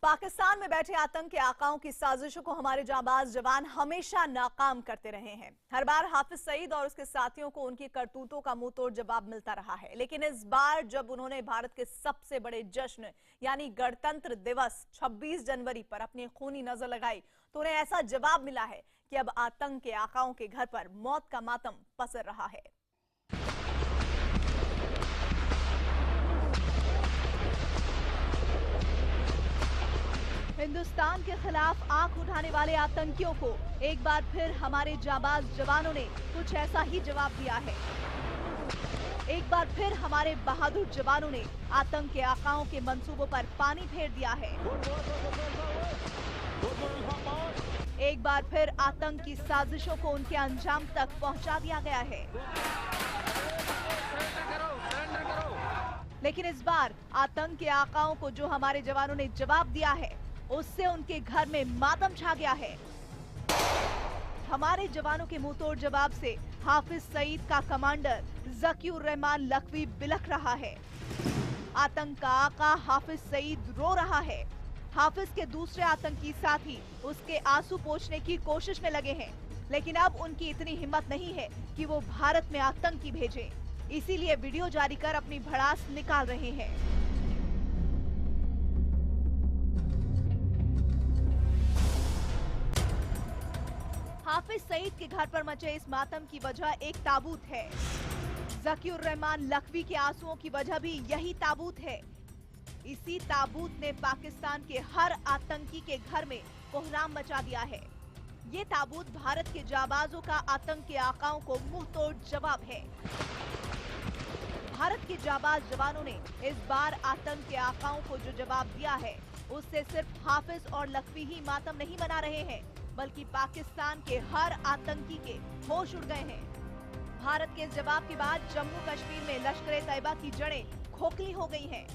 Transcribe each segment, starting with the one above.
पाकिस्तान में बैठे आतंकी आकाओं की साजिशों को हमारे जांबाज जवान हमेशा नाकाम करते रहे हैं। हर बार हाफिज सईद और उसके साथियों को उनकी करतूतों का मुंहतोड़ जवाब मिलता रहा है, लेकिन इस बार जब उन्होंने भारत के सबसे बड़े जश्न यानी गणतंत्र दिवस 26 जनवरी पर अपनी खूनी नजर लगाई तो उन्हें ऐसा जवाब मिला है कि अब आतंक के आकाओं के घर पर मौत का मातम पसर रहा है। हिंदुस्तान के खिलाफ आंख उठाने वाले आतंकियों को एक बार फिर हमारे जांबाज जवानों ने कुछ ऐसा ही जवाब दिया है। एक बार फिर हमारे बहादुर जवानों ने आतंक के आकाओं के मंसूबों पर पानी फेर दिया है। एक बार फिर आतंक की साजिशों को उनके अंजाम तक पहुंचा दिया गया है। लेकिन इस बार आतंक के आकाओं को जो हमारे जवानों ने जवाब दिया है उससे उनके घर में मातम छा गया है। हमारे जवानों के मुंहतोड़ जवाब से हाफिज सईद का कमांडर ज़कीउर रहमान लखवी बिलख रहा है। आतंक का आका हाफिज सईद रो रहा है। हाफिज के दूसरे आतंकी साथी उसके आंसू पोंछने की कोशिश में लगे हैं, लेकिन अब उनकी इतनी हिम्मत नहीं है कि वो भारत में आतंकी भेजें। इसीलिए वीडियो जारी कर अपनी भड़ास निकाल रहे हैं। हाफिज सईद के घर पर मचे इस मातम की वजह एक ताबूत है। ज़कीउर रहमान लखवी के आंसुओं की वजह भी यही ताबूत है। इसी ताबूत ने पाकिस्तान के हर आतंकी के घर में कोहराम मचा दिया है। ये ताबूत भारत के जाबाजों का आतंक के आकाओं को मुंहतोड़ जवाब है। भारत के जाबाज जवानों ने इस बार आतंक के आकाओं को जो जवाब दिया है उससे सिर्फ हाफिज और लखवी ही मातम नहीं मना रहे हैं, बल्कि पाकिस्तान के हर आतंकी के होश उड़ गए हैं। भारत के इस जवाब के बाद जम्मू कश्मीर में लश्कर-ए-तैयबा की जड़ें खोखली हो गई हैं।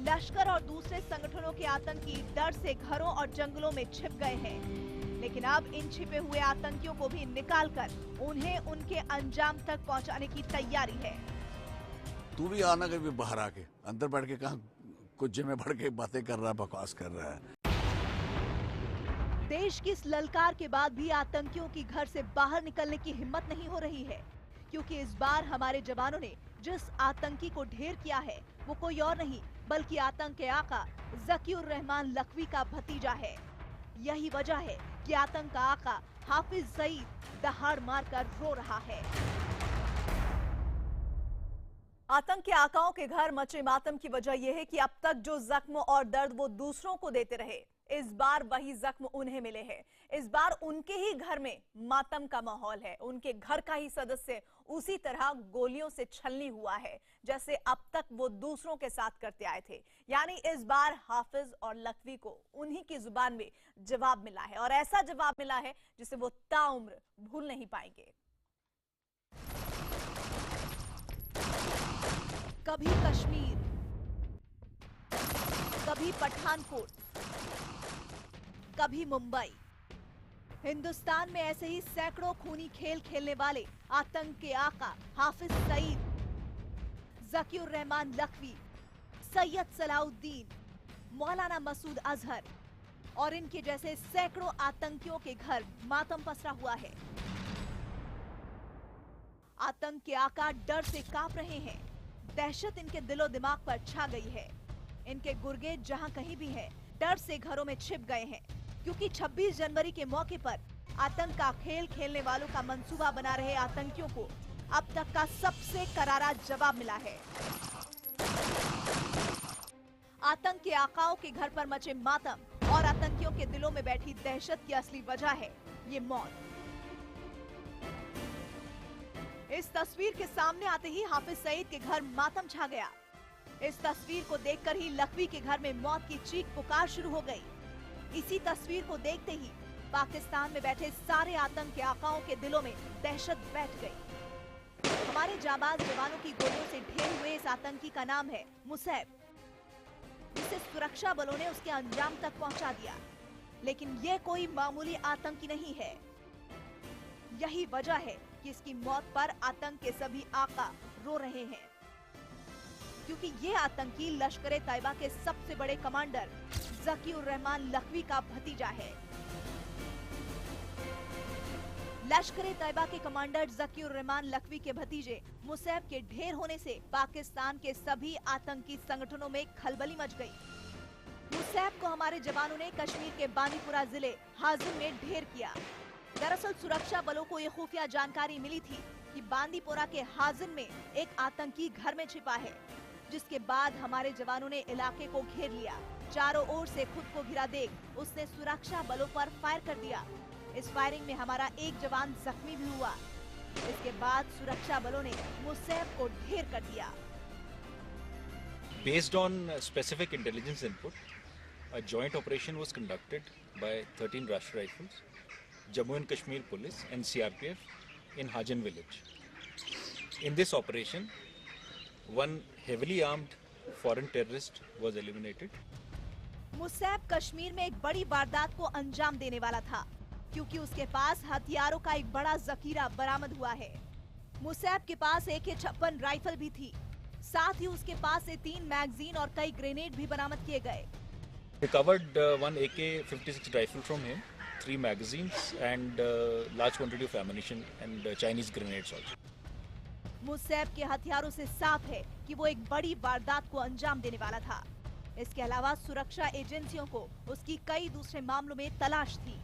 लश्कर और दूसरे संगठनों के आतंकी डर से घरों और जंगलों में छिप गए हैं, लेकिन अब इन छिपे हुए आतंकियों को भी निकालकर उन्हें उनके अंजाम तक पहुंचाने की तैयारी है। तू भी आना कभी बाहर आके अंदर बैठ के कहां कुछ में बढ़ के बातें कर रहा है, बकवास कर रहा है। देश की इस ललकार के बाद भी आतंकियों की घर से बाहर निकलने की हिम्मत नहीं हो रही है, क्योंकि इस बार हमारे जवानों ने जिस आतंकी को ढेर किया है वो कोई और नहीं बल्कि आतंक के आका ज़कीउर रहमान लखवी का भतीजा है। यही वजह है कि आतंक का आका हाफिज सईद दहाड़ मारकर रो रहा है। आतंक के आकाओं के घर मचे मातम की वजह यह है कि अब तक जो जख्म और दर्द वो दूसरों को देते रहे, इस बार वही जख्म उन्हें मिले हैं। इस बार उनके ही घर में मातम का माहौल है। उनके घर का ही सदस्य उसी तरह गोलियों से छलनी हुआ है जैसे अब तक वो दूसरों के साथ करते आए थे। यानी इस बार हाफिज और लखवी को उन्हीं की जुबान में जवाब मिला है, और ऐसा जवाब मिला है जिसे वो ताउम्र भूल नहीं पाएंगे। कभी कश्मीर, कभी पठानकोट, कभी मुंबई। हिंदुस्तान में ऐसे ही सैकड़ों खूनी खेल खेलने वाले आतंक के आका हाफिज सईद, ज़कीउर रहमान लखवी, सैयद सलाउद्दीन, मौलाना मसूद अजहर और इनके जैसे सैकड़ों आतंकियों के घर मातम पसरा हुआ है। आतंक के आका डर से कांप रहे हैं। दहशत इनके दिलो दिमाग पर छा गई है। इनके गुर्गे जहां कहीं भी हैं, डर से घरों में छिप गए हैं, क्योंकि 26 जनवरी के मौके पर आतंक का खेल खेलने वालों का मंसूबा बना रहे आतंकियों को अब तक का सबसे करारा जवाब मिला है। आतंक के आकाओं के घर पर मचे मातम और आतंकियों के दिलों में बैठी दहशत की असली वजह है ये मौत। इस तस्वीर के सामने आते ही हाफिज सईद के घर मातम छा गया। इस तस्वीर को देखकर ही लखवी के घर में मौत की चीख पुकार शुरू हो गई। इसी तस्वीर को देखते ही पाकिस्तान में बैठे सारे आतंक के आकाओं के दिलों में दहशत बैठ गई। हमारे जाबाज जवानों की गोलियों से ढेर हुए इस आतंकी का नाम है मुसैब, जिसे सुरक्षा बलों ने उसके अंजाम तक पहुंचा दिया। लेकिन ये कोई मामूली आतंकी नहीं है। यही वजह है कि इसकी मौत पर आतंक के सभी आका रो रहे हैं, क्योंकि ये आतंकी लश्कर-ए-तैयबा के सबसे बड़े कमांडर जकी उर रहमान लखवी का भतीजा है। लश्कर तैयबा के कमांडर जकी उर रहमान लखवी के भतीजे मुसैब के ढेर होने से पाकिस्तान के सभी आतंकी संगठनों में खलबली मच गई। मुसैब को हमारे जवानों ने कश्मीर के बांदीपुरा जिले हाजिन में ढेर किया। दरअसल सुरक्षा बलों को ये खुफिया जानकारी मिली थी कि बांदीपुरा के हाजिन में एक आतंकी घर में छिपा है, जिसके बाद हमारे जवानों ने इलाके को घेर लिया। चारों ओर से खुद को घिरा देख उसने सुरक्षा बलों पर फायर कर दिया। इस फायरिंग में हमारा एक जवान जख्मी भी हुआ। इसके बाद सुरक्षा बलों ने मुसैब को ढेर कर दिया। Based on specific intelligence input, a joint operation was conducted by 13 Rashtriya Rifles, Jammu and Kashmir Police and CRPF in Hajin village. In this operation, one heavily armed foreign terrorist was eliminated. Musayyib Kashmir में एक बड़ी वारदात को अंजाम देने वाला था, क्योंकि उसके पास हथियारों का एक बड़ा जखीरा बरामद हुआ है। मुसैब के पास AK-56 राइफल भी थी। साथ ही उसके पास से 3 मैगजीन और कई ग्रेनेड भी बरामद किए गए। Recovered one AK-56 rifle from him, 3 magazines and large quantity of ammunition and Chinese grenades also. Musayyib के हथियारों से साफ है कि वो एक बड़ी वारदात को अंजाम देने वाला था। इसके अलावा सुरक्षा एजेंसियों को उसकी कई दूसरे मामलों में तलाश थी।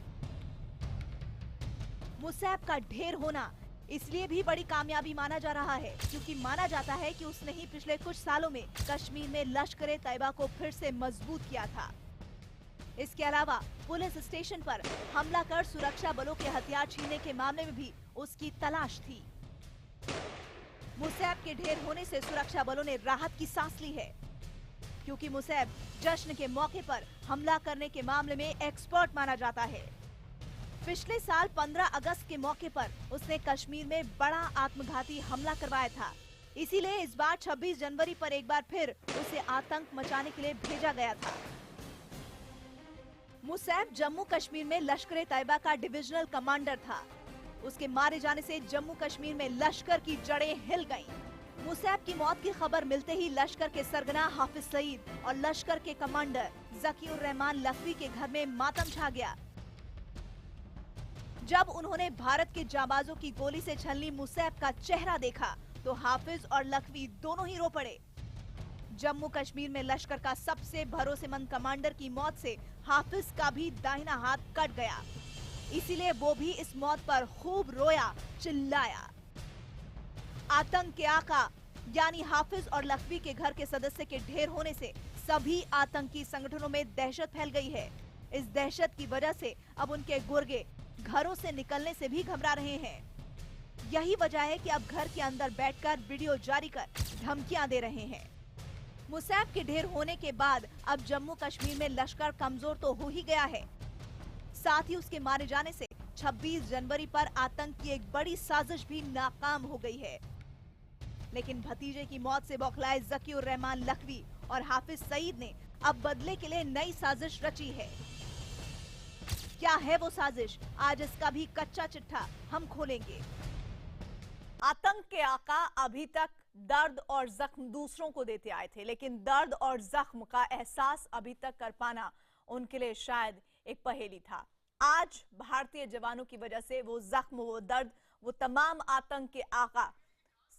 मुसैब का ढेर होना इसलिए भी बड़ी कामयाबी माना जा रहा है, क्योंकि माना जाता है कि उसने ही पिछले कुछ सालों में कश्मीर में लश्कर तैयबा को फिर से मजबूत किया था। इसके अलावा पुलिस स्टेशन पर हमला कर सुरक्षा बलों के हथियार छीनने के मामले में भी उसकी तलाश थी। मुसैब के ढेर होने से सुरक्षा बलों ने राहत की सांस ली है, क्योंकि मुसैब जश्न के मौके पर हमला करने के मामले में एक्सपर्ट माना जाता है। पिछले साल 15 अगस्त के मौके पर उसने कश्मीर में बड़ा आत्मघाती हमला करवाया था। इसीलिए इस बार 26 जनवरी पर एक बार फिर उसे आतंक मचाने के लिए भेजा गया था। मुसैब जम्मू कश्मीर में लश्कर तैयबा का डिविजनल कमांडर था। उसके मारे जाने से जम्मू कश्मीर में लश्कर की जड़ें हिल गईं। मुसैब की मौत की खबर मिलते ही लश्कर के सरगना हाफिज सईद और लश्कर के कमांडर जकी उर रहमान लखवी के घर में मातम छा गया। जब उन्होंने भारत के जाबाजों की गोली से छलनी मुसैब का चेहरा देखा तो हाफिज और लखवी दोनों ही रो पड़े। जम्मू कश्मीर में लश्कर का सबसे भरोसेमंद कमांडर की मौत से हाफिज का भी दाहिना हाथ कट गया, इसीलिए वो भी इस मौत पर खूब रोया, चिल्लाया। आतंक के आका यानी हाफिज और लखवी के घर के सदस्य के ढेर होने से सभी आतंकी संगठनों में दहशत फैल गई है। इस दहशत की वजह से अब उनके गुर्गे घरों से निकलने से भी घबरा रहे हैं। यही वजह है कि अब घर के अंदर बैठकर वीडियो जारी कर धमकियां दे रहे हैं। मुसैब के ढेर होने के बाद अब जम्मू कश्मीर में लश्कर कमजोर तो हो ही गया है, साथ ही उसके मारे जाने से 26 जनवरी पर आतंक की एक बड़ी साजिश भी नाकाम हो गई है। लेकिन भतीजे की मौत से बौखलाए जकी उर रहमान लखवी और हाफिज सईद ने अब बदले के लिए नई साजिश रची है। क्या है वो साजिश? आज इसका भी कच्चा चिट्ठा हम खोलेंगे। आतंक के आका अभी तक दर्द और जख्म दूसरों को देते आए थे, लेकिन दर्द और जख्म का एहसास अभी तक कर पाना उनके लिए शायद एक पहेली था। आज भारतीय जवानों की वजह से वो जख्म, वो दर्द, वो तमाम आतंक के आका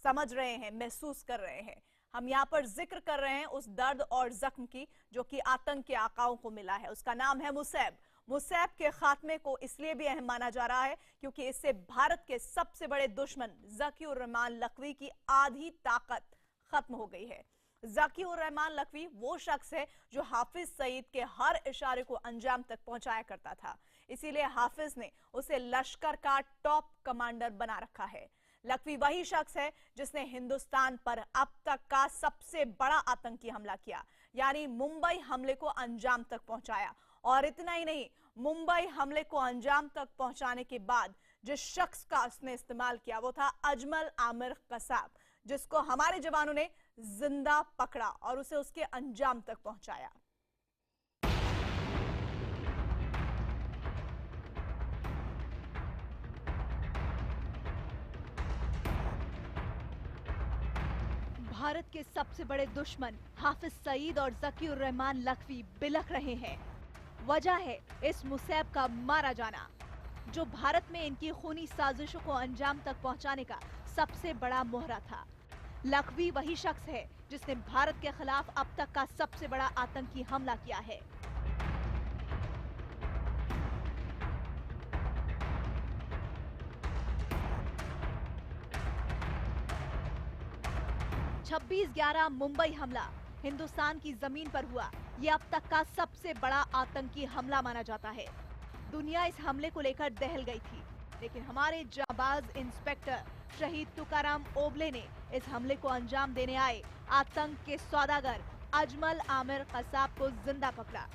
समझ रहे हैं, महसूस कर रहे हैं। हम यहाँ पर जिक्र कर रहे हैं उस दर्द और जख्म की जो कि आतंक के आकाओं को मिला है। उसका नाम है मुसैब। मुसैब के खात्मे को इसलिए भी अहम माना जा रहा है क्योंकि इससे भारत के सबसे बड़े दुश्मन जकी उर रहमान लखवी की आधी ताकत खत्म हो गई है। जकी उर रहमान लखवी वो शख्स है जो हाफिज सईद के हर इशारे को अंजाम तक पहुंचाया करता था, इसीलिए हाफिज ने उसे लश्कर का टॉप कमांडर बना रखा है। लखवी वही शख्स है जिसने हिंदुस्तान पर अब तक का सबसे बड़ा आतंकी हमला किया, यानी मुंबई हमले को अंजाम तक पहुंचाया। और इतना ही नहीं, मुंबई हमले को अंजाम तक पहुंचाने के बाद जिस शख्स का उसने इस्तेमाल किया वो था अजमल आमिर कसाब, जिसको हमारे जवानों ने जिंदा पकड़ा और उसे उसके अंजाम तक पहुंचाया। भारत के सबसे बड़े दुश्मन हाफिज सईद और जकी उर रहमान लखवी बिलख रहे हैं। वजह है इस मुसैब का मारा जाना, जो भारत में इनकी खूनी साजिशों को अंजाम तक पहुंचाने का सबसे बड़ा मोहरा था। लखवी वही शख्स है जिसने भारत के खिलाफ अब तक का सबसे बड़ा आतंकी हमला किया है। छब्बीस 11 मुंबई हमला हिंदुस्तान की जमीन पर हुआ। ये अब तक का सबसे बड़ा आतंकी हमला माना जाता है। दुनिया इस हमले को लेकर दहल गई थी, लेकिन हमारे जाबाज इंस्पेक्टर शहीद तुकाराम ओबले ने इस हमले को अंजाम देने आए आतंक के सौदागर अजमल आमिर कसाब को जिंदा पकड़ा,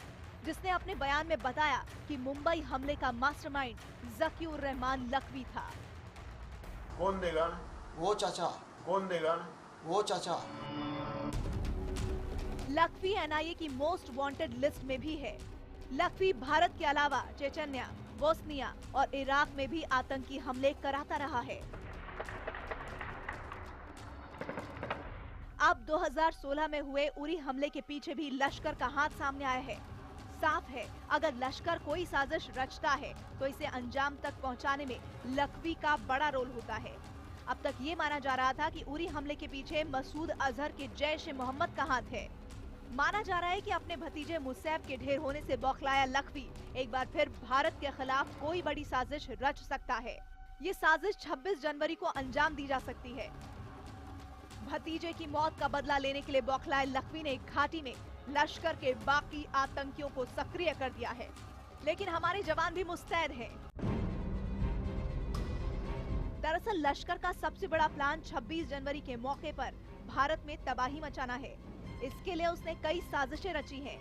जिसने अपने बयान में बताया कि मुंबई हमले का मास्टरमाइंड जकीउर रहमान लखवी था। कौन देगा? वो चाचा। कौन देगा? वो चाचा। लखवी एनआईए की मोस्ट वांटेड लिस्ट में भी है। लखवी भारत के अलावा चेचन्या, बोस्निया और इराक में भी आतंकी हमले कराता रहा है। अब 2016 में हुए उरी हमले के पीछे भी लश्कर का हाथ सामने आया है। साफ है, अगर लश्कर कोई साजिश रचता है तो इसे अंजाम तक पहुंचाने में लखवी का बड़ा रोल होता है। अब तक ये माना जा रहा था कि उरी हमले के पीछे मसूद अजहर के जैश ए मोहम्मद का हाथ है। माना जा रहा है कि अपने भतीजे मुसैब के ढेर होने से बौखलाया लखवी एक बार फिर भारत के खिलाफ कोई बड़ी साजिश रच सकता है। ये साजिश 26 जनवरी को अंजाम दी जा सकती है। भतीजे की मौत का बदला लेने के लिए बौखलाए लखवी ने घाटी में लश्कर के बाकी आतंकियों को सक्रिय कर दिया है, लेकिन हमारे जवान भी मुस्तैद हैं। दरअसल लश्कर का सबसे बड़ा प्लान 26 जनवरी के मौके पर भारत में तबाही मचाना है। इसके लिए उसने कई साजिशें रची हैं।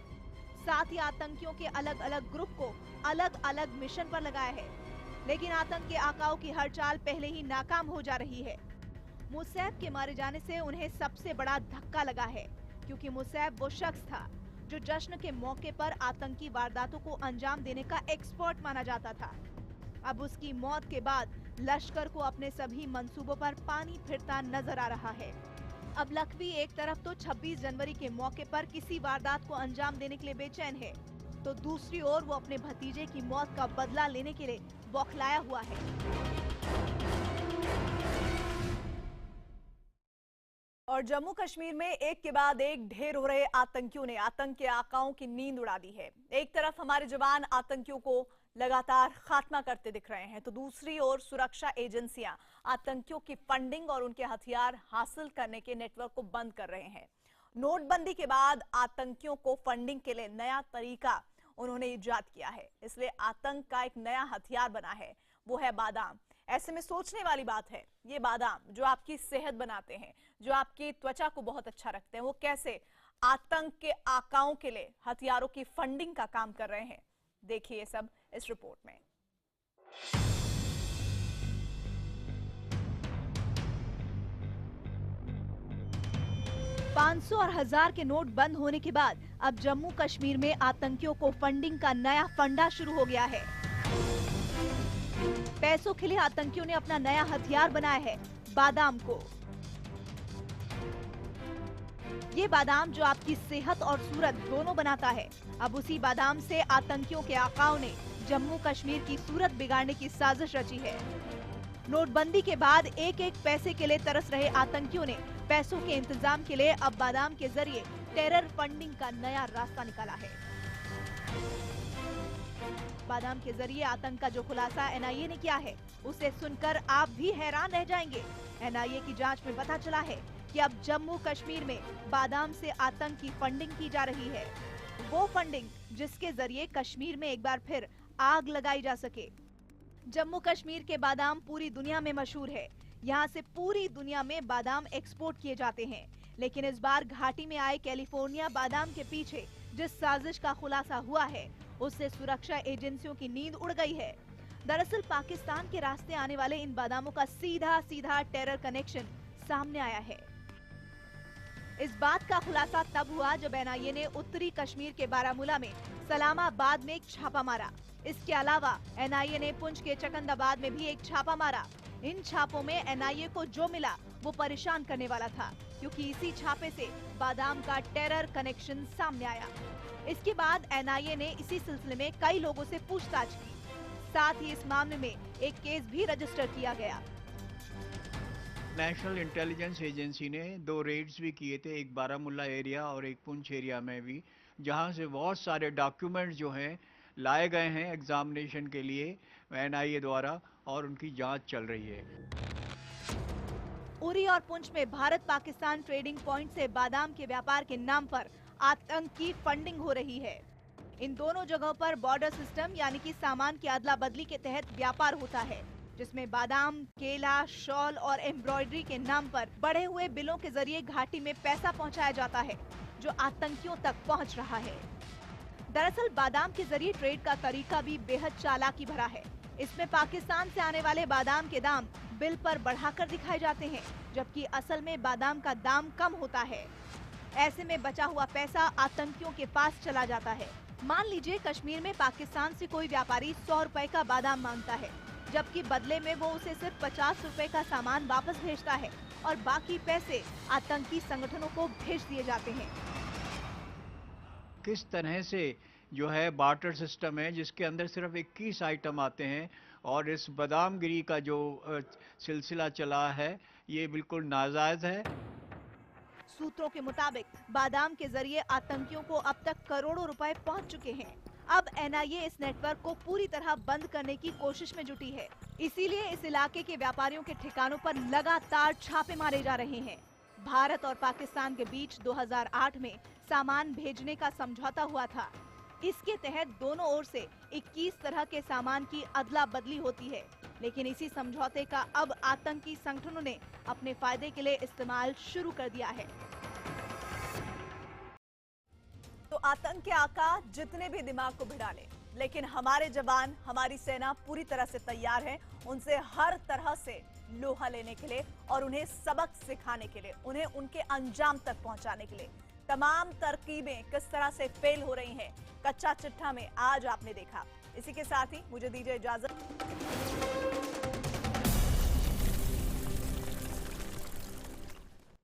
साथ ही आतंकियों के अलग अलग ग्रुप को अलग अलग मिशन पर लगाया है, लेकिन आतंक के आकाओं की हर चाल पहले ही नाकाम हो जा रही है। मुसैब के मारे जाने से उन्हें सबसे बड़ा धक्का लगा है, क्योंकि मुसैब वो शख्स था जो जश्न के मौके पर आतंकी वारदातों को अंजाम देने का एक्सपर्ट माना जाता था। अब उसकी मौत के बाद लश्कर को अपने सभी मंसूबों पर पानी फिरता नजर आ रहा है। अब लखवी एक तरफ तो 26 जनवरी के मौके पर किसी वारदात को अंजाम देने के लिए बेचैन है, तो दूसरी ओर वो अपने भतीजे की मौत का बदला लेने के लिए बौखलाया हुआ है। और जम्मू कश्मीर में एक के बाद एक ढेर हो रहे आतंकियों ने आतंक के आकाओं की नींद उड़ा दी है। एक तरफ हमारे जवान आतंकियों को लगातार खात्मा करते दिख रहे हैं, तो दूसरी ओर सुरक्षा एजेंसियां आतंकियों की फंडिंग और उनके हथियार हासिल करने के नेटवर्क को बंद कर रहे हैं। नोटबंदी के बाद आतंकियों को फंडिंग के लिए नया तरीका उन्होंने इजाद किया है, इसलिए आतंक का एक नया हथियार बना है, वो है बादाम। ऐसे में सोचने वाली बात है, ये बादाम जो आपकी सेहत बनाते हैं, जो आपकी त्वचा को बहुत अच्छा रखते हैं, वो कैसे आतंक के आकाओं के लिए हथियारों की फंडिंग का काम कर रहे हैं। देखिए ये सब इस रिपोर्ट में। 500 और 1000 के नोट बंद होने के बाद अब जम्मू कश्मीर में आतंकियों को फंडिंग का नया फंडा शुरू हो गया है। पैसों के लिए आतंकियों ने अपना नया हथियार बनाया है, बादाम को। ये बादाम जो आपकी सेहत और सूरत दोनों बनाता है। अब उसी बादाम से आतंकियों के आकाओं ने जम्मू कश्मीर की सूरत बिगाड़ने की साजिश रची है। नोटबंदी के बाद एक एक पैसे के लिए तरस रहे आतंकियों ने पैसों के इंतजाम के लिए अब बादाम के जरिए टेरर फंडिंग का नया रास्ता निकाला है। बादाम के जरिए आतंक का जो खुलासा एनआईए ने किया है, उसे सुनकर आप भी हैरान रह जाएंगे। एनआईए की जांच में पता चला है कि अब जम्मू कश्मीर में बादाम से आतंक की फंडिंग की जा रही है, वो फंडिंग जिसके जरिए कश्मीर में एक बार फिर आग लगाई जा सके। जम्मू कश्मीर के बादाम पूरी दुनिया में मशहूर है। यहाँ से पूरी दुनिया में बादाम एक्सपोर्ट किए जाते हैं, लेकिन इस बार घाटी में आए कैलिफोर्निया बादाम के पीछे जिस साजिश का खुलासा हुआ है, उससे सुरक्षा एजेंसियों की नींद उड़ गई है। दरअसल पाकिस्तान के रास्ते आने वाले इन बादामों का सीधा सीधा टेरर कनेक्शन सामने आया है। इस बात का खुलासा तब हुआ जब एनआईए ने उत्तरी कश्मीर के बारामूला में सलामाबाद में एक छापा मारा। इसके अलावा एनआईए ने पुंछ के चकंदाबाद में भी एक छापा मारा। इन छापों में एनआईए को जो मिला वो परेशान करने वाला था, क्योंकि इसी छापे से बादाम का टेरर कनेक्शन सामने आया। इसके बाद एनआईए ने इसी सिलसिले में कई लोगों से पूछताछ की। साथ ही इस मामले में एक केस भी रजिस्टर किया गया। नेशनल इंटेलिजेंस एजेंसी ने 2 रेड्स भी किए थे, एक बारामुल्ला एरिया और एक पुंछ एरिया में भी, जहां से बहुत सारे डॉक्यूमेंट्स जो हैं लाए गए हैं एग्जामिनेशन के लिए एनआईए द्वारा, और उनकी जांच चल रही है। उरी और पुंछ में भारत पाकिस्तान ट्रेडिंग पॉइंट से बादाम के व्यापार के नाम पर आतंक की फंडिंग हो रही है। इन दोनों जगहों पर बॉर्डर सिस्टम यानी कि सामान की अदला बदली के तहत व्यापार होता है, जिसमें बादाम, केला, शॉल और एम्ब्रॉयडरी के नाम पर बढ़े हुए बिलों के जरिए घाटी में पैसा पहुंचाया जाता है, जो आतंकियों तक पहुंच रहा है। दरअसल बादाम के जरिए ट्रेड का तरीका भी बेहद चालाकी भरा है। इसमें पाकिस्तान से आने वाले बादाम के दाम बिल पर बढ़ाकर दिखाए जाते हैं, जबकि असल में बादाम का दाम कम होता है। ऐसे में बचा हुआ पैसा आतंकियों के पास चला जाता है। मान लीजिए कश्मीर में पाकिस्तान से कोई व्यापारी 100 रुपए का बादाम मांगता है, जबकि बदले में वो उसे सिर्फ 50 रुपए का सामान वापस भेजता है और बाकी पैसे आतंकी संगठनों को भेज दिए जाते हैं। किस तरह से जो है बार्टर सिस्टम है, जिसके अंदर सिर्फ 21 आइटम आते हैं, और इस बादामगिरी का जो सिलसिला चला है ये बिल्कुल नाजायज है। सूत्रों के मुताबिक बादाम के जरिए आतंकियों को अब तक करोड़ों रुपए पहुंच चुके हैं। अब एनआईए इस नेटवर्क को पूरी तरह बंद करने की कोशिश में जुटी है। इसीलिए इस इलाके के व्यापारियों के ठिकानों पर लगातार छापे मारे जा रहे हैं। भारत और पाकिस्तान के बीच 2008 में सामान भेजने का समझौता हुआ था। इसके तहत दोनों ओर से 21 तरह के सामान की अदला बदली होती है, लेकिन इसी समझौते का अब आतंकी संगठनों ने अपने फायदे के लिए इस्तेमाल शुरू कर दिया है। तो आतंक के आका जितने भी दिमाग को भिड़ा ले, लेकिन हमारे जवान, हमारी सेना पूरी तरह से तैयार है उनसे हर तरह से लोहा लेने के लिए और उन्हें सबक सिखाने के लिए, उन्हें उनके अंजाम तक पहुंचाने के लिए। तमाम तरकीबें किस तरह से फेल हो रही हैं, कच्चा चिट्ठा में आज आपने देखा। इसी के साथ ही मुझे दीजिए इजाजत।